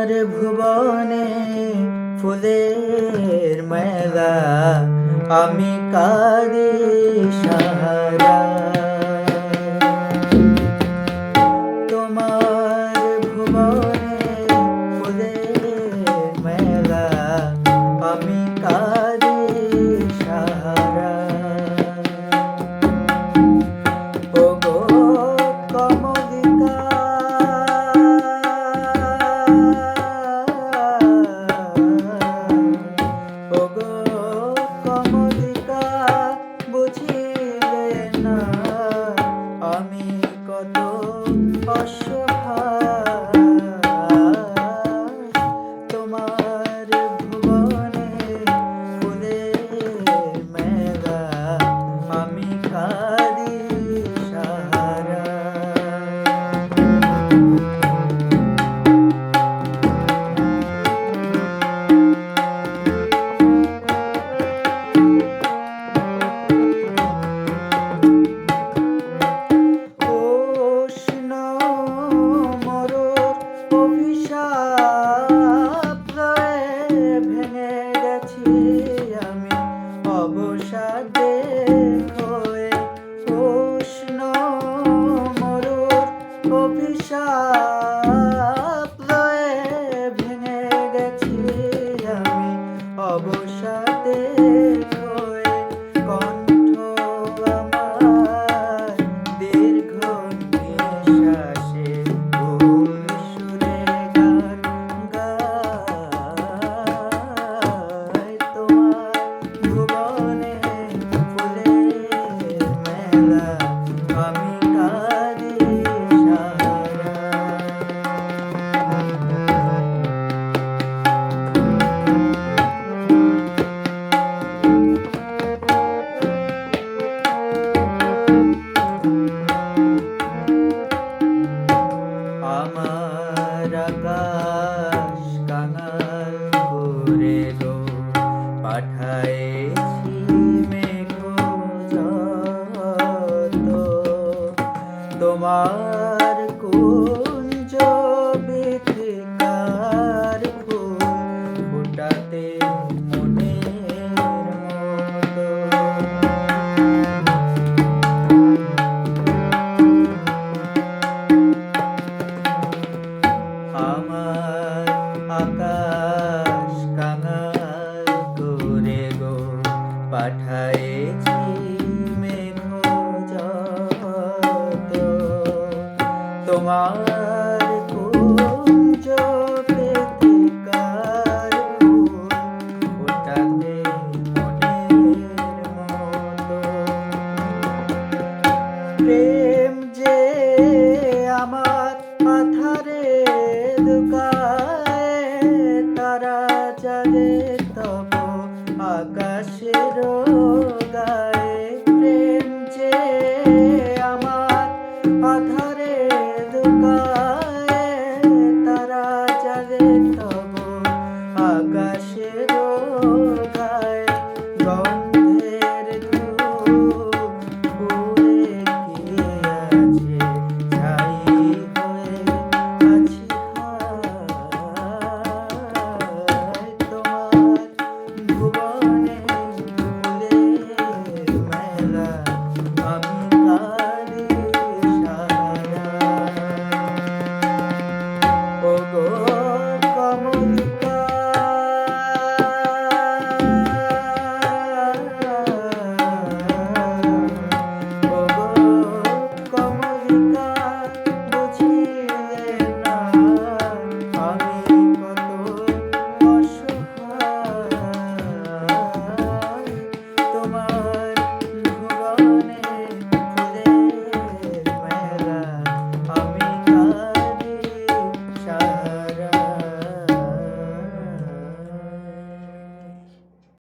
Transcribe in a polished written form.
তোমার ভুবনে ফুলের মেলা, আমি কাঁদি সারা। তোমার ভুবনে ফুলের মেলা, আমি কাঁদি সারা। ওগো কমলিকা, ওগো কমলিকা, বুঝিলে না আমি কত অসহায়। তোমার ভুবনে ফুলের মেলা, আমি কাঁদি সারা। উষ্ণ মরুর অভিশাপ লয়ে ভেঙে গেছি আমি অবসাদে হয়ে। উষ্ণ মরুর অভিশাপ লয়ে ভেঙে গেছি আমি অবসাদে হয়ে। কণ্ঠ আমার দীর্ঘ নিঃশ্বাসে ভুল সুরে গান গায়। তোমার ভুবনে ফুলের মেলা, আমি কাঁদি সারা। আমার আকাশ কাঙাল করে গো, পাঠায়েছি মেঘ যত। তোমার কুঞ্জ বিথিকার ফুল ফোটাতে মনের মতো। আমার আকাশ কাঙাল করে গো, পাঠায়েছি মেঘ যত। তোমার কুঞ্জ বেদিকার ফুল ফোটাতে মনের মতো। প্রেম যে আমার